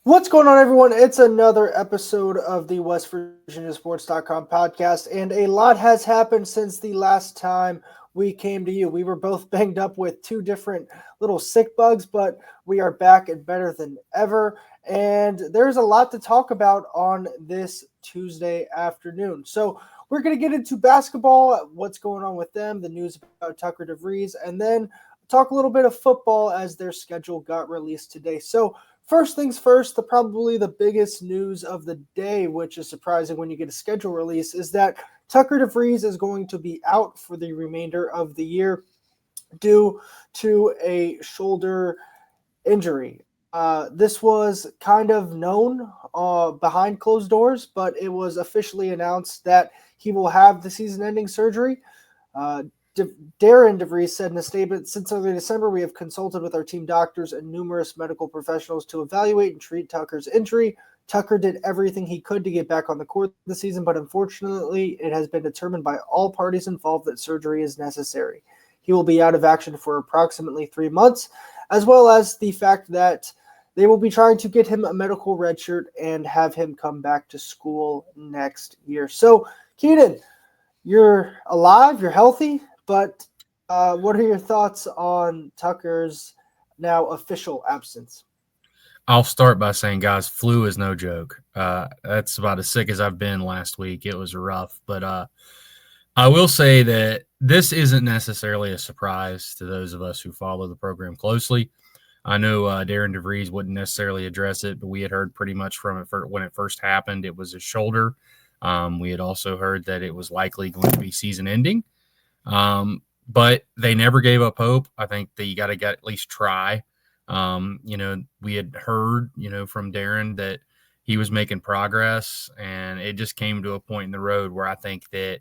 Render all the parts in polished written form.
What's going on, everyone? It's another episode of the WVSports.com podcast, and a lot has happened since the last time we came to you. We were both banged up with two different little sick bugs, but we are back and better than ever. And there's a lot to talk about on this Tuesday afternoon. So we're going to get into basketball, what's going on with them, the news about Tucker DeVries, and then talk a little bit of football as their schedule got released today. So first things first, probably the biggest news of the day, which is surprising when you get a schedule release, is that Tucker DeVries is going to be out for the remainder of the year due to a shoulder injury. This was kind of known behind closed doors, but it was officially announced that he will have the season-ending surgery. Darren DeVries said in a statement, "Since early December, we have consulted with our team doctors and numerous medical professionals to evaluate and treat Tucker's injury. Tucker did everything he could to get back on the court this season, but unfortunately, it has been determined by all parties involved that surgery is necessary. He will be out of action for approximately 3 months, as well as the fact that they will be trying to get him a medical red shirt and have him come back to school next year." So, Keenan, you're alive, you're healthy, but what are your thoughts on Tucker's now official absence? I'll start by saying, guys, flu is no joke. That's about as sick as I've been last week. It was rough, but I will say that this isn't necessarily a surprise to those of us who follow the program closely. I know Darren DeVries wouldn't necessarily address it, but we had heard pretty much from it when it first happened. It was his shoulder. We had also heard that it was likely going to be season ending. But they never gave up hope. I think that you got to at least try. We had heard, from Darren that he was making progress, and it just came to a point in the road where I think that,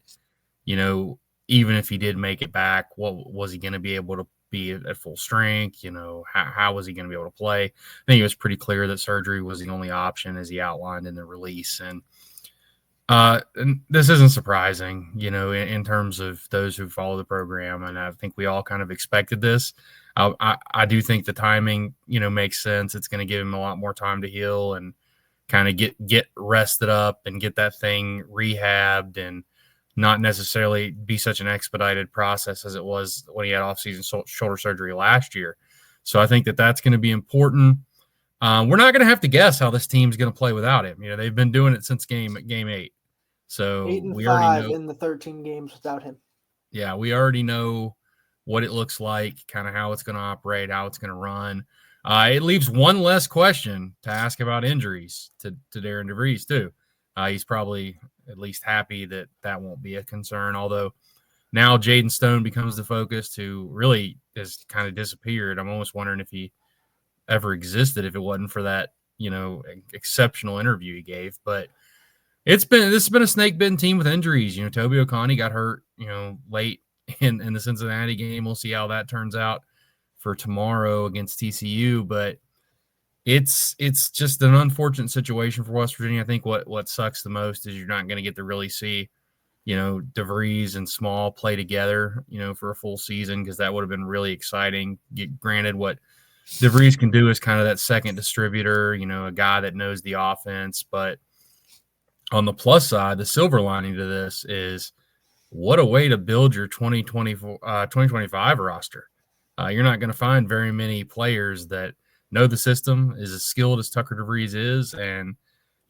even if he did make it back, what was he going to be able to be at full strength? How was he going to be able to play? I think it was pretty clear that surgery was the only option, as he outlined in the release. And this isn't surprising, in terms of those who follow the program. And I think we all kind of expected this. I do think the timing, makes sense. It's going to give him a lot more time to heal and kind of get rested up and get that thing rehabbed and not necessarily be such an expedited process as it was when he had off-season shoulder surgery last year. So I think that that's going to be important. We're not going to have to guess how this team's going to play without him. They've been doing it since game 8. So 8-5 we already know in the 13 games without him. Yeah, we already know what it looks like, kind of how it's going to operate, how it's going to run. It leaves one less question to ask about injuries to Darren DeVries, too. He's probably at least happy that won't be a concern, although now Jaden Stone becomes the focus, who really has kind of disappeared. I'm almost wondering if he ever existed if it wasn't for that, exceptional interview he gave. But this has been a snake-bitten team with injuries. Toby O'Connie got hurt, late in the Cincinnati game. We'll see how that turns out for tomorrow against TCU. But it's just an unfortunate situation for West Virginia. I think what sucks the most is you're not going to get to really see, DeVries and Small play together, for a full season, because that would have been really exciting. Granted, what DeVries can do is kind of that second distributor, a guy that knows the offense, but on the plus side, the silver lining to this is what a way to build your 2025 roster. You're not going to find very many players that know the system, is as skilled as Tucker DeVries is, and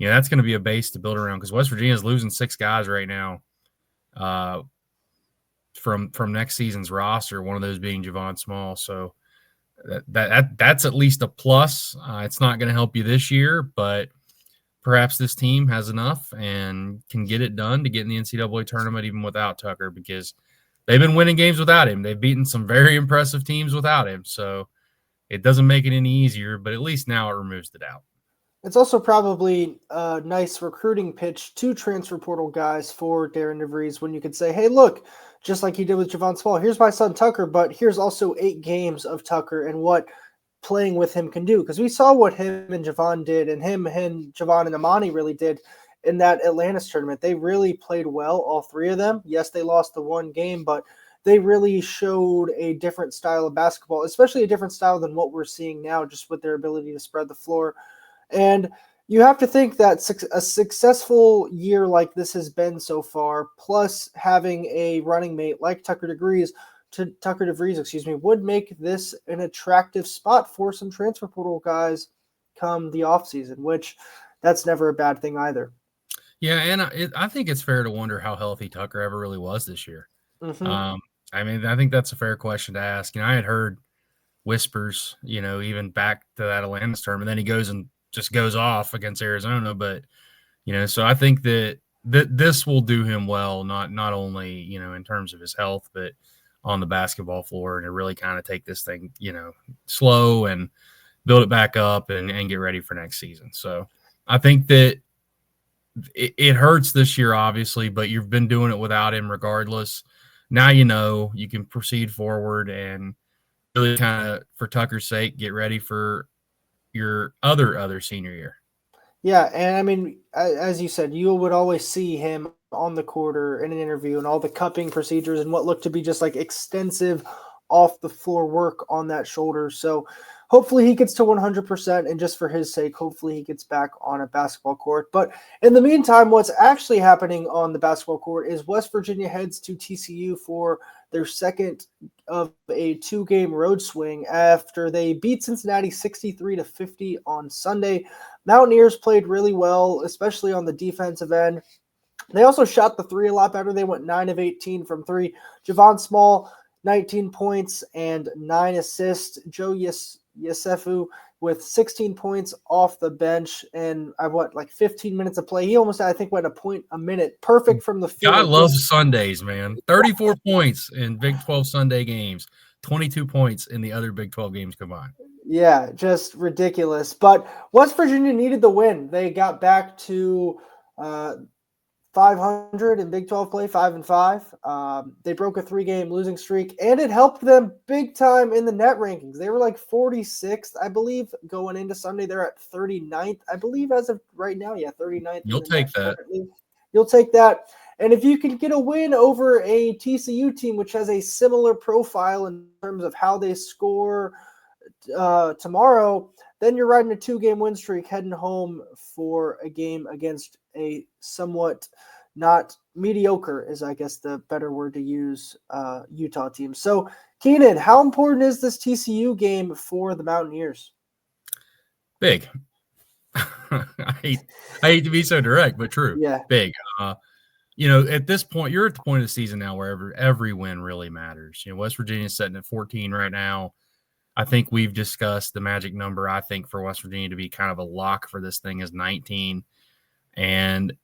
that's going to be a base to build around, because West Virginia is losing 6 guys right now from next season's roster, one of those being Javon Small. So that's at least a plus. It's not going to help you this year, but perhaps this team has enough and can get it done to get in the NCAA tournament even without Tucker, because they've been winning games without him. They've beaten some very impressive teams without him. So it doesn't make it any easier, but at least now it removes the doubt. It's also probably a nice recruiting pitch to transfer portal guys for Darren DeVries, when you could say, hey, look, just like he did with Javon Small, here's my son Tucker, but here's also 8 games of Tucker and what playing with him can do, because we saw what him and Javon did, and him and Javon and Amani really did in that Atlantis tournament. They really played well, all 3 of them. Yes, they lost the one game, but they really showed a different style of basketball, especially a different style than what we're seeing now, just with their ability to spread the floor And you have to think that a successful year like this has been so far, plus having a running mate like Tucker DeVries, would make this an attractive spot for some transfer portal guys come the offseason, which that's never a bad thing either. Yeah, and I think it's fair to wonder how healthy Tucker ever really was this year. Mm-hmm. I mean, I think that's a fair question to ask. I had heard whispers, even back to that Atlantis term, and then he goes and just goes off against Arizona. But, so I think that this will do him well, not only, in terms of his health, but on the basketball floor, and to really kind of take this thing, slow and build it back up and get ready for next season. So I think that it hurts this year, obviously, but you've been doing it without him regardless. Now you can proceed forward and really kind of, for Tucker's sake, get ready for your other senior year. Yeah, and I mean, as you said, you would always see him on the court or in an interview and all the cupping procedures and what looked to be just like extensive off the floor work on that shoulder. So hopefully he gets to 100%, and just for his sake, hopefully he gets back on a basketball court. But in the meantime, what's actually happening on the basketball court is West Virginia heads to TCU for their second of a 2-game road swing after they beat Cincinnati 63-50 on Sunday. Mountaineers played really well, especially on the defensive end. They also shot the three a lot better. They went 9 of 18 from three. Javon Small, 19 points and 9 assists. Joe Yesefu with 16 points off the bench and 15 minutes of play. He almost, I think, went a point a minute. Perfect from the field. I love Sundays, man. 34 points in Big 12 Sunday games, 22 points in the other Big 12 games combined. Yeah, just ridiculous. But West Virginia needed the win. They got back to 500 in Big 12 play, 5-5. They broke a 3-game losing streak, and it helped them big time in the net rankings. They were like 46th, I believe, going into Sunday. They're at 39th, I believe, as of right now. Yeah, 39th. You'll take that. You'll take that. And if you can get a win over a TCU team, which has a similar profile in terms of how they score tomorrow, then you're riding a 2-game win streak heading home for a game against a somewhat not mediocre, is I guess the better word to use, Utah team. So, Keenan, how important is this TCU game for the Mountaineers? Big. I hate to be so direct, but true. Yeah. Big. At this point, you're at the point of the season now where every win really matters. West Virginia's sitting at 14 right now. I think we've discussed the magic number, I think, for West Virginia to be kind of a lock for this thing is 19. And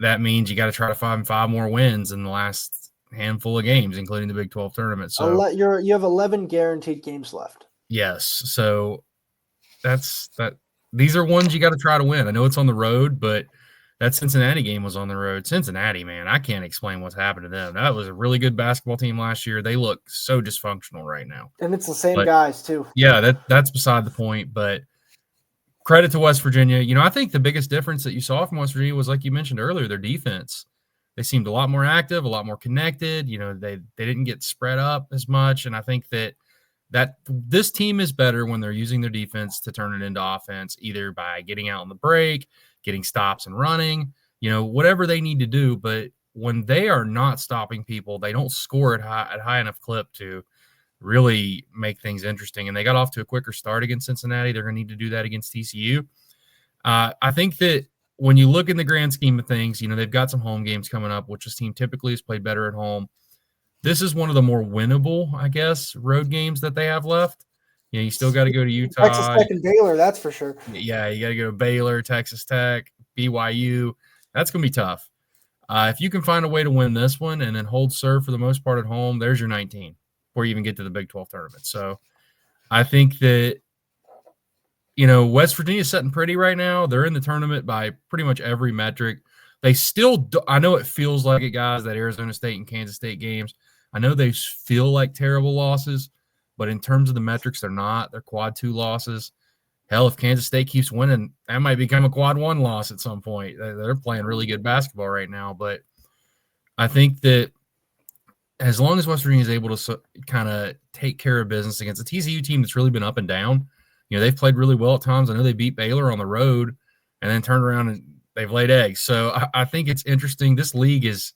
that means you got to try to find 5 more wins in the last handful of games, including the Big 12 tournament. So you have 11 guaranteed games left. Yes. So that's that. These are ones you got to try to win. I know it's on the road, but that Cincinnati game was on the road. Cincinnati, man, I can't explain what's happened to them. That was a really good basketball team last year. They look so dysfunctional right now. And it's the same guys, too. Yeah, that's beside the point. But credit to West Virginia. I think the biggest difference that you saw from West Virginia was, like you mentioned earlier, their defense. They seemed a lot more active, a lot more connected. They didn't get spread up as much. And I think that this team is better when they're using their defense to turn it into offense, either by getting out on the break, getting stops and running, whatever they need to do. But when they are not stopping people, they don't score at high enough clip to really make things interesting. And they got off to a quicker start against Cincinnati. They're going to need to do that against TCU. I think that when you look in the grand scheme of things, they've got some home games coming up, which this team typically has played better at home. This is one of the more winnable, I guess, road games that they have left. You still got to go to Utah. Texas Tech and Baylor, that's for sure. Yeah, you got to go to Baylor, Texas Tech, BYU. That's going to be tough. If you can find a way to win this one and then hold serve for the most part at home, there's your 19 before you even get to the Big 12 tournament. So I think that, West Virginia's sitting pretty right now. They're in the tournament by pretty much every metric. They still – I know it feels like it, guys, that Arizona State and Kansas State games. I know they feel like terrible losses, but in terms of the metrics, they're not. They're quad 2 losses. Hell, if Kansas State keeps winning, that might become a quad 1 loss at some point. They're playing really good basketball right now. But I think that as long as West Virginia is able to kind of take care of business against a TCU team that's really been up and down, they've played really well at times. I know they beat Baylor on the road, and then turned around and they've laid eggs. So I think it's interesting. This league is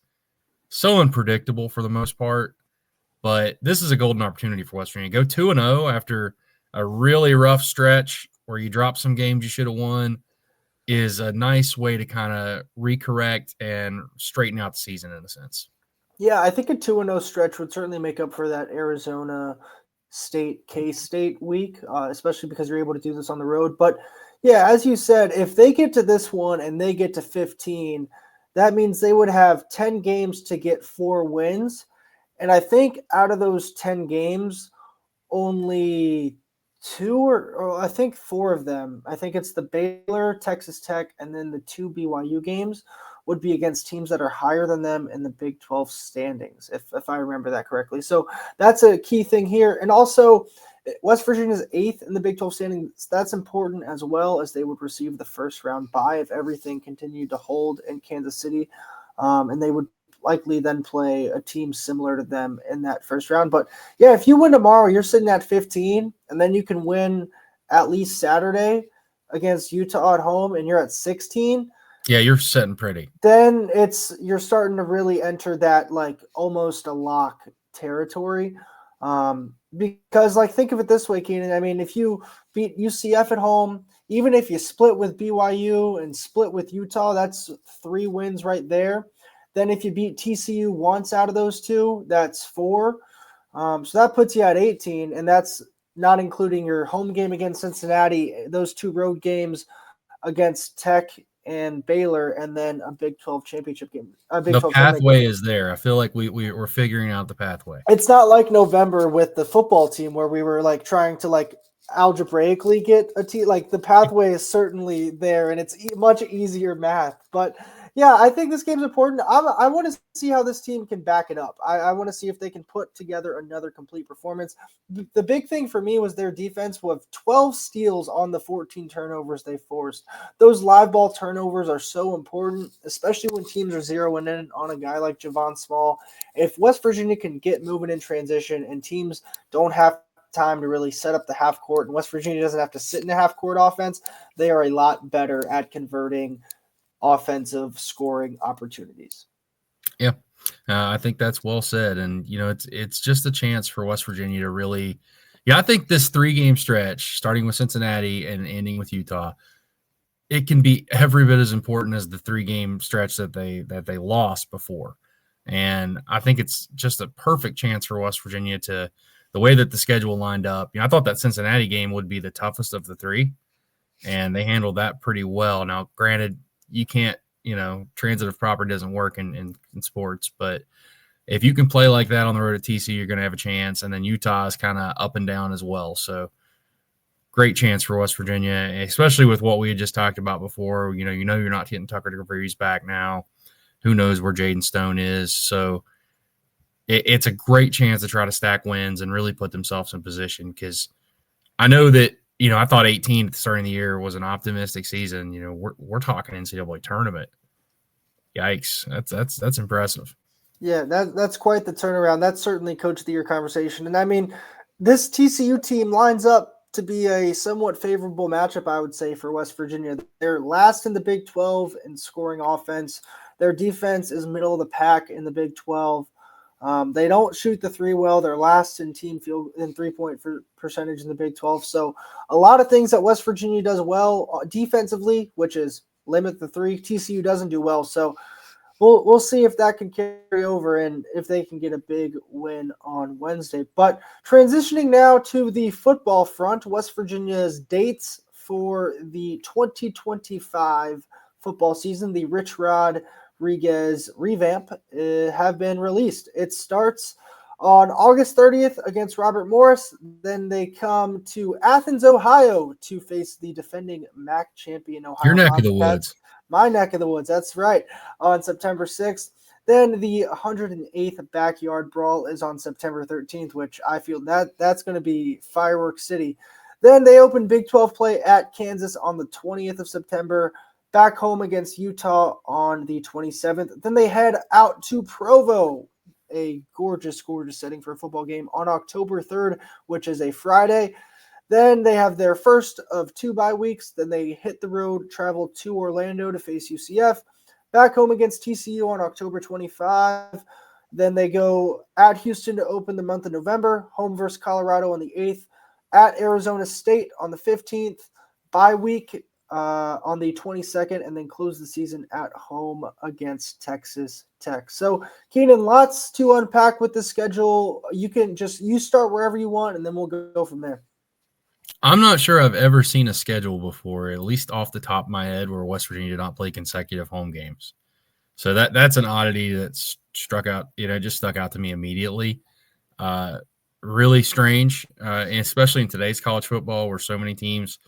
so unpredictable for the most part, but this is a golden opportunity for West Virginia. Go 2-0 after a really rough stretch where you drop some games you should have won is a nice way to kind of recorrect and straighten out the season in a sense. Yeah, I think a 2-0 stretch would certainly make up for that Arizona State, K-State week, especially because you're able to do this on the road. But yeah, as you said, if they get to this one and they get to 15, that means they would have 10 games to get 4 wins. And I think out of those 10 games, only 2 or I think 4 of them, I think it's the Baylor, Texas Tech, and then the 2 BYU games would be against teams that are higher than them in the Big 12 standings, if I remember that correctly. So that's a key thing here. And also, West Virginia is 8th in the Big 12 standings. That's important as well, as they would receive the first round bye if everything continued to hold in Kansas City. And they would likely then play a team similar to them in that first round. But yeah, if you win tomorrow, you're sitting at 15, and then you can win at least Saturday against Utah at home, and you're at 16. Yeah, you're sitting pretty. Then you're starting to really enter that like almost a lock territory. Because like think of it this way, Keenan. I mean, if you beat UCF at home, even if you split with BYU and split with Utah, that's 3 wins right there. Then if you beat TCU once out of those 2, that's 4. So that puts you at 18, and that's not including your home game against Cincinnati, those 2 road games against Tech and Baylor, and then a Big 12 championship game. The pathway is there. I feel like we're figuring out the pathway. It's not like November with the football team where we were like trying to like algebraically get a team. Like the pathway is certainly there, and it's much easier math. But yeah, I think this game's important. I want to see how this team can back it up. I want to see if they can put together another complete performance. The big thing for me was their defense with 12 steals on the 14 turnovers they forced. Those live ball turnovers are so important, especially when teams are zeroing in on a guy like Javon Small. If West Virginia can get moving in transition and teams don't have time to really set up the half court, and West Virginia doesn't have to sit in a half court offense, they are a lot better at converting offensive scoring opportunities. Yeah, I think that's well said. And, it's just a chance for West Virginia to really – I think this 3-game stretch, starting with Cincinnati and ending with Utah, it can be every bit as important as the 3-game stretch that they lost before. And I think it's just a perfect chance for West Virginia to – the way that the schedule lined up. I thought that Cincinnati game would be the toughest of the 3, and they handled that pretty well. Now, granted – you can't, transitive property doesn't work in sports, but if you can play like that on the road at TCU, you're going to have a chance. And then Utah is kind of up and down as well. So great chance for West Virginia, especially with what we had just talked about before. You're not getting Tucker DeVries back now. Who knows where Jaden Stone is? So it's a great chance to try to stack wins and really put themselves in position, because I know that, I thought 18 at the start of the year was an optimistic season. We're talking NCAA tournament. Yikes. That's impressive. Yeah, that's quite the turnaround. That's certainly Coach of the Year conversation. And I mean, this TCU team lines up to be a somewhat favorable matchup, I would say, for West Virginia. They're last in the Big 12 in scoring offense. Their defense is middle of the pack in the Big 12. They don't shoot the 3 well. They're last in team field in 3-point percentage in the Big 12. So a lot of things that West Virginia does well defensively, which is limit the 3. TCU doesn't do well. So we'll see if that can carry over and if they can get a big win on Wednesday. But transitioning now to the football front, West Virginia's dates for the 2025 football season, the Rich Rodriguez revamp, have been released. It starts on August 30th against Robert Morris. Then they come to Athens, Ohio to face the defending MAC champion Ohio. Your neck of the woods. My neck of the woods, that's right, on September 6th. Then the 108th Backyard Brawl is on September 13th, which I feel that's going to be fireworks city. Then they open Big 12 play at Kansas on the 20th of September, back home against Utah on the 27th. Then they head out to Provo, a gorgeous, gorgeous setting for a football game, on October 3rd, which is a Friday. Then they have their first of 2 bye weeks. Then they hit the road, travel to Orlando to face UCF, back home against TCU on October 25. Then they go at Houston to open the month of November, home versus Colorado on the 8th, at Arizona State on the 15th, bye week on the 22nd, and then close the season at home against Texas Tech. So, Keenan, lots to unpack with the schedule. You start wherever you want, and then we'll go from there. I'm not sure I've ever seen a schedule before, at least off the top of my head, where West Virginia did not play consecutive home games. So that's an oddity that's stuck out to me immediately. Really strange, and especially in today's college football where so many teams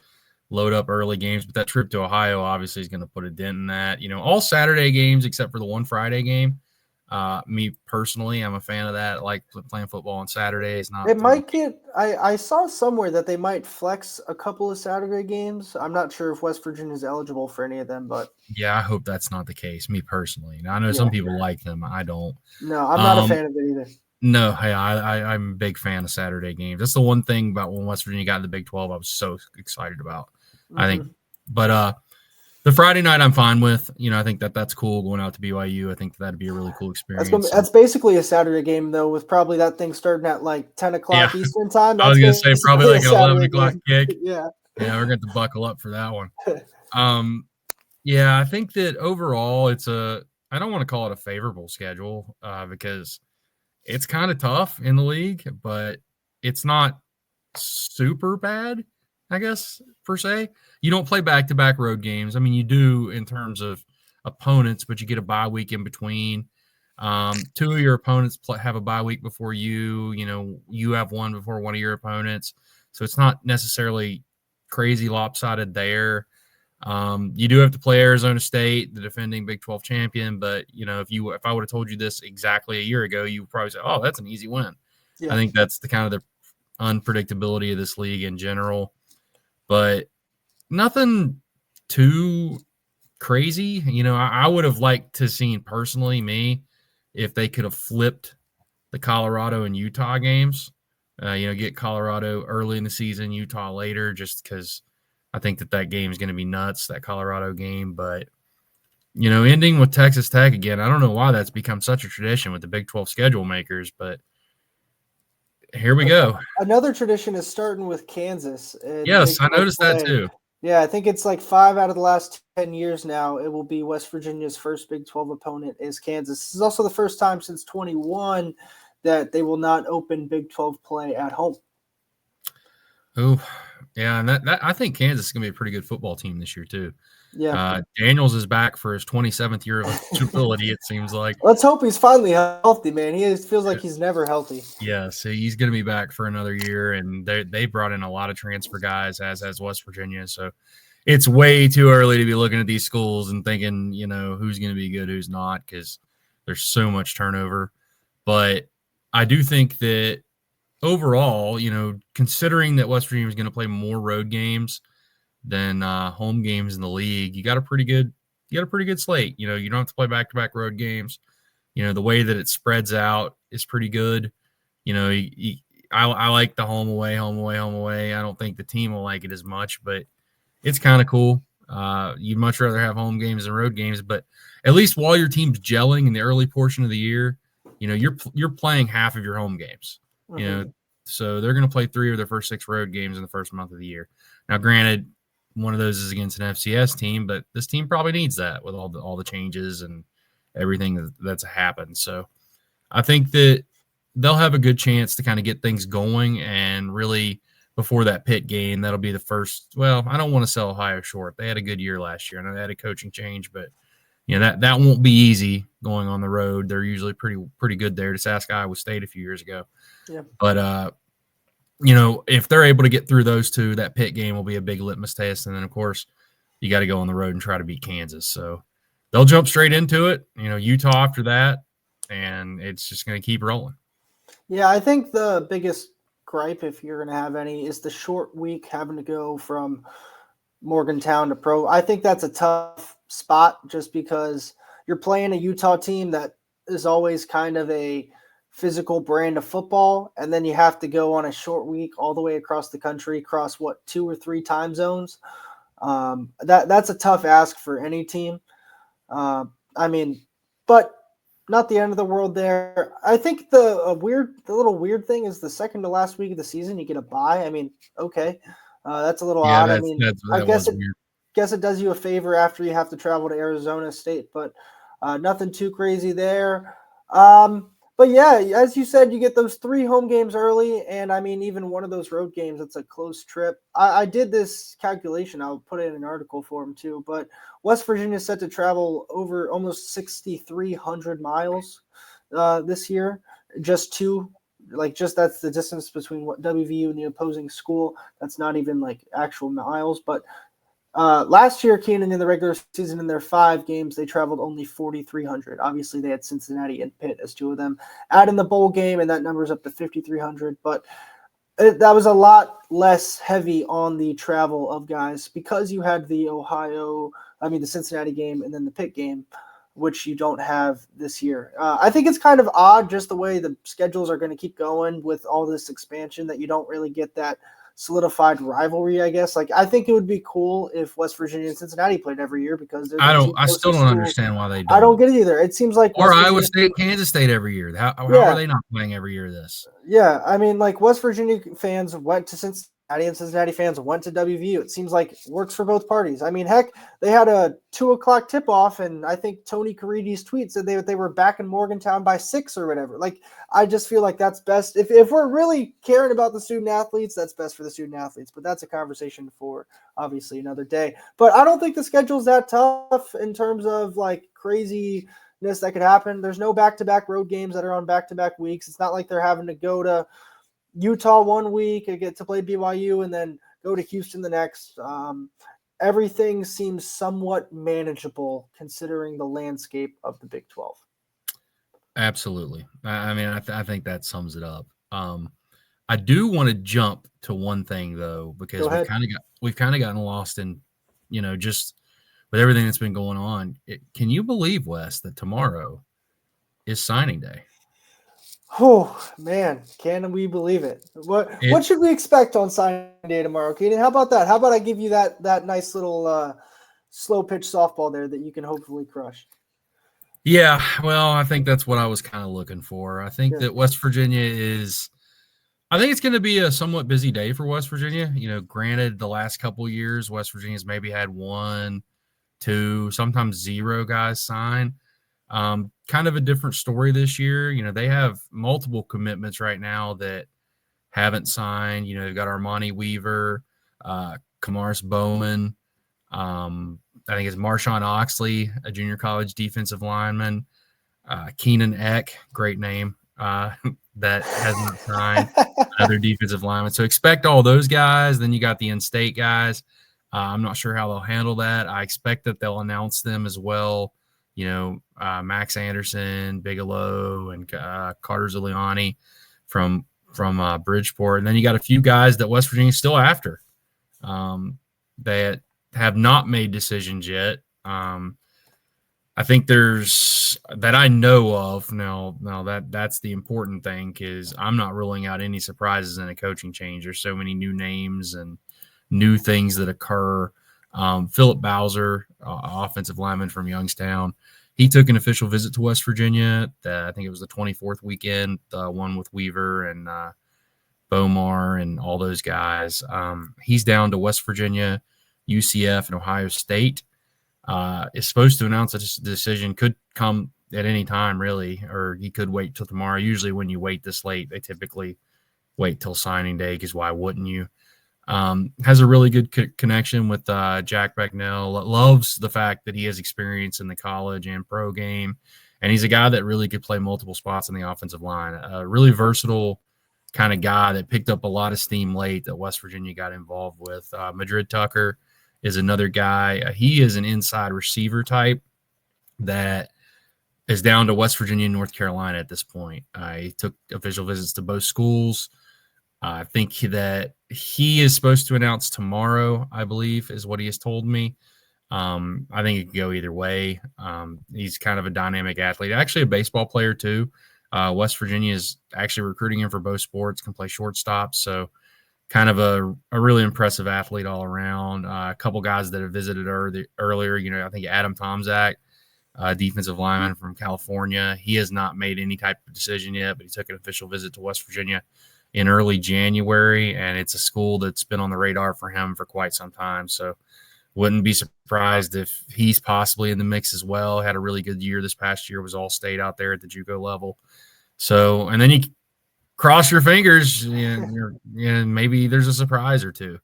load up early games. But that trip to Ohio obviously is going to put a dent in that. All Saturday games except for the one Friday game. Me personally, I'm a fan of that. I like playing football on Saturdays. I saw somewhere that they might flex a couple of Saturday games. I'm not sure if West Virginia is eligible for any of them, but yeah, I hope that's not the case. Me personally, now, I know some people like them. I don't. No, I'm not a fan of it either. No, hey, I'm a big fan of Saturday games. That's the one thing about when West Virginia got in the Big 12 I was so excited about. Mm-hmm. I think, but the Friday night I'm fine with. I think that's cool going out to BYU. I think that'd be a really cool experience. That's basically a Saturday game, though, with probably that thing starting at like 10 o'clock Eastern time. I was going to say probably like an 11 o'clock kick. Yeah, we're going to have to buckle up for that one. Yeah, I think that overall I don't want to call it a favorable schedule because it's kind of tough in the league, but it's not super bad, I guess, per se. You don't play back-to-back road games. I mean, you do in terms of opponents, but you get a bye week in between. Two of your opponents have a bye week before you. You have one before one of your opponents. So it's not necessarily crazy lopsided there. You do have to play Arizona State, the defending Big 12 champion. But, if I would have told you this exactly a year ago, you would probably say, oh, that's an easy win. Yeah. I think that's the kind of the unpredictability of this league in general. But nothing too crazy. I would have liked to seen personally if they could have flipped the Colorado and Utah games, get Colorado early in the season, Utah later, just because I think that game is going to be nuts, that Colorado game. But, ending with Texas Tech again, I don't know why that's become such a tradition with the Big 12 schedule makers, but here we go. Another tradition is starting with Kansas. Yes, I noticed that too. Yeah, I think it's like 5 out of the last 10 years now. It will be West Virginia's first Big 12 opponent is Kansas. This is also the first time since 21 that they will not open Big 12 play at home. Oh, yeah, and that I think Kansas is going to be a pretty good football team this year too. Yeah, Daniels is back for his 27th year of eligibility. It seems like. Let's hope he's finally healthy, man. He feels like he's never healthy. Yeah, so he's going to be back for another year, and they brought in a lot of transfer guys, as has West Virginia. So it's way too early to be looking at these schools and thinking, who's going to be good, who's not, because there's so much turnover. But I do think that overall, considering that West Virginia is going to play more road games than home games in the league, you got a pretty good slate. You don't have to play back-to-back road games. The way that it spreads out is pretty good. I like the home away. I don't think the team will like it as much, but it's kind of cool. You'd much rather have home games than road games, but at least while your team's gelling in the early portion of the year, you're playing half of your home games. Mm-hmm. So they're going to play 3 of their first 6 road games in the first month of the year. Now, granted, one of those is against an FCS team, but this team probably needs that with all the changes and everything that's happened. So I think that they'll have a good chance to kind of get things going, and really before that Pitt game, that'll be the first. Well, I don't want to sell Ohio short. They had a good year last year. I know they had a coaching change, but that won't be easy going on the road. They're usually pretty good there. Just ask Iowa State a few years ago. Yeah. But if they're able to get through those two, that Pitt game will be a big litmus test. And then, of course, you got to go on the road and try to beat Kansas. So they'll jump straight into it. Utah after that, and it's just going to keep rolling. Yeah, I think the biggest gripe, if you're going to have any, is the short week having to go from Morgantown to Pro. I think that's a tough spot just because you're playing a Utah team that is always kind of a physical brand of football, and then you have to go on a short week all the way across the country, across 2 or 3 time zones. That's a tough ask for any team. I mean, but not the end of the world there. I think the little weird thing is the second to last week of the season you get a bye. I mean, okay, that's a little Yeah, odd. I mean, I that was weird. guess it does you a favor after you have to travel to Arizona State, but nothing too crazy there. But yeah, as you said, you get those 3 home games early, and I mean, even one of those road games, it's a close trip. I did this calculation. I'll put it in an article for them too, but West Virginia is set to travel over almost 6,300 miles this year. Just that's the distance between what WVU and the opposing school. That's not even like actual miles, but last year, Keenan, in the regular season, in their 5 games, they traveled only 4,300. Obviously, they had Cincinnati and Pitt as 2 of them. Add in the bowl game, and that number's up to 5,300. But that was a lot less heavy on the travel of guys because you had the Cincinnati game and then the Pitt game, which you don't have this year. I think it's kind of odd just the way the schedules are going to keep going with all this expansion that you don't really get that solidified rivalry, I guess. Like, I think it would be cool if West Virginia and Cincinnati played every year because they're the 2 I still closest don't schools. understand why they don't. I don't get it either. It seems like Or West Iowa Virginia, State, Kansas State every year. How are they not playing every year this? Yeah, I mean, like West Virginia fans went to Cincinnati and Cincinnati fans went to WVU. It seems like it works for both parties. I mean, heck, they had a 2:00 tip off, and I think Tony Caridi's tweet said they were back in Morgantown by 6 or whatever. Like, I just feel like that's best. If we're really caring about the student athletes, that's best for the student athletes. But that's a conversation for obviously another day. But I don't think the schedule's that tough in terms of like craziness that could happen. There's no back-to-back road games that are on back-to-back weeks. It's not like they're having to go to Utah one week and get to play BYU and then go to Houston the next. Everything seems somewhat manageable considering the landscape of the Big 12. Absolutely. I mean, I think that sums it up. I do want to jump to one thing though, because we've kind of gotten lost in, just with everything that's been going on. Can you believe, Wes, that tomorrow is signing day? Oh man, can we believe it? What should we expect on signing day tomorrow, Keenan? How about that? How about I give you that nice little slow pitch softball there that you can hopefully crush? Yeah, well, I think that's what I was kind of looking for. I think that West Virginia I think it's going to be a somewhat busy day for West Virginia. Granted, the last couple of years, West Virginia's maybe had 1, 2, sometimes 0 guys sign. Kind of a different story this year. They have multiple commitments right now that haven't signed. They've got Armani Weaver, Kamaris Bowman. I think it's Marshawn Oxley, a junior college defensive lineman. Keenan Eck, great name, that has not signed. Another defensive lineman. So expect all those guys. Then you got the in-state guys. I'm not sure how they'll handle that. I expect that they'll announce them as well. Max Anderson, Bigelow, and Carter Zuliani from Bridgeport. And then you got a few guys that West Virginia's still after that have not made decisions yet. I think there's that I know of now that's the important thing, because I'm not ruling out any surprises in a coaching change. There's so many new names and new things that occur. Philip Bowser, offensive lineman from Youngstown, he took an official visit to West Virginia. I think it was the 24th weekend, the one with Weaver and Bomar and all those guys. He's down to West Virginia, UCF, and Ohio State. Is supposed to announce a decision, could come at any time, really, or he could wait till tomorrow. Usually when you wait this late, they typically wait till signing day, because why wouldn't you? Has a really good connection with Jack Becknell. Loves the fact that he has experience in the college and pro game, and he's a guy that really could play multiple spots in the offensive line. A really versatile kind of guy that picked up a lot of steam late that West Virginia got involved with. Madrid Tucker is another guy. He is an inside receiver type that is down to West Virginia and North Carolina at this point. He took official visits to both schools. I think that he is supposed to announce tomorrow, I believe, is what he has told me. I think it could go either way. He's kind of a dynamic athlete, actually a baseball player too. West Virginia is actually recruiting him for both sports, can play shortstop. So kind of a really impressive athlete all around. A couple guys that have visited earlier, I think Adam Tomczak, defensive lineman from California. He has not made any type of decision yet, but he took an official visit to West Virginia in early January, and it's a school that's been on the radar for him for quite some time. So wouldn't be surprised if he's possibly in the mix as well. Had a really good year this past year, was all state out there at the JUCO level. So, and then you cross your fingers and maybe there's a surprise or two.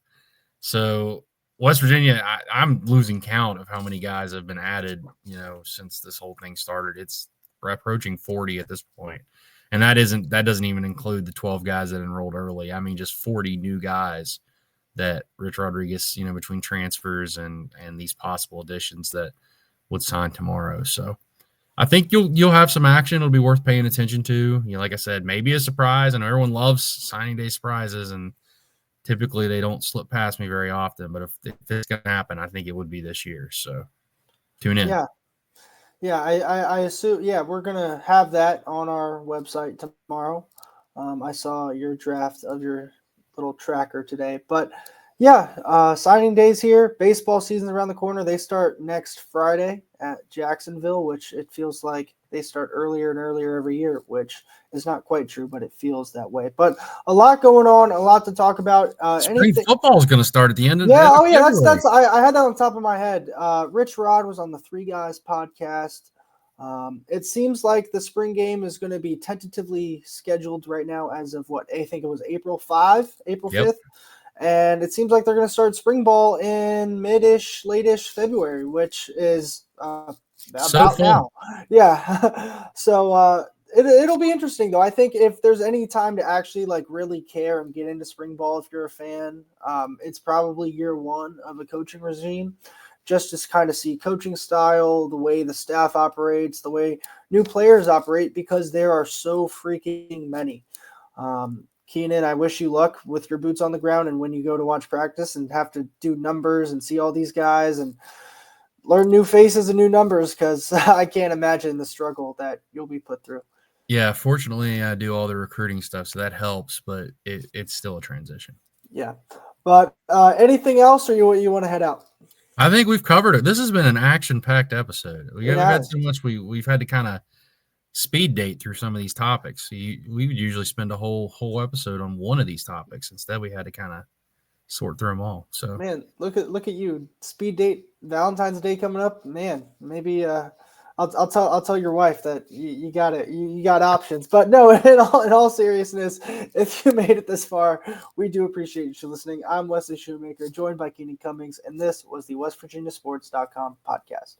So West Virginia, I'm losing count of how many guys have been added, since this whole thing started. We're approaching 40 at this point. And that doesn't even include the 12 guys that enrolled early. I mean, just 40 new guys that Rich Rodriguez, between transfers and these possible additions that would sign tomorrow. So I think you'll have some action. It'll be worth paying attention to. Like I said, maybe a surprise. I know everyone loves signing day surprises, and typically they don't slip past me very often. But if it's going to happen, I think it would be this year. So tune in. Yeah. I assume. Yeah, we're gonna have that on our website tomorrow. I saw your draft of your little tracker today, but yeah, signing days here. Baseball season's around the corner. They start next Friday at Jacksonville, which it feels like they start earlier and earlier every year, which is not quite true, but it feels that way. But a lot going on, a lot to talk about. Spring football is going to start at the end of February. I had that on top of my head. Rich Rod was on the Three Guys podcast. It seems like the spring game is going to be tentatively scheduled right now as of I think it was April 5th. And it seems like they're going to start spring ball in late-ish February, which is about now. Yeah. So it'll be interesting, though. I think if there's any time to actually really care and get into spring ball, if you're a fan, it's probably year one of a coaching regime, just to kind of see coaching style, the way the staff operates, the way new players operate, because there are so freaking many. Keenan, I wish you luck with your boots on the ground and when you go to watch practice and have to do numbers and see all these guys and learn new faces and new numbers, because I can't imagine the struggle that you'll be put through. Yeah, fortunately, I do all the recruiting stuff, so that helps, but it's still a transition. Yeah. But anything else, or you want to head out? I think we've covered it. This has been an action-packed episode. We've had so much we've had to kind of speed date through some of these topics. We would usually spend a whole episode on one of these topics. Instead, we had to kind of sort through them all. So, man, look at you, speed date, Valentine's Day coming up. Man, maybe I'll tell your wife that you got it. You got options. But no, in all seriousness, if you made it this far, we do appreciate you listening. I'm Wesley Shoemaker, joined by Keenan Cummings, and this was the WestVirginiaSports.com podcast.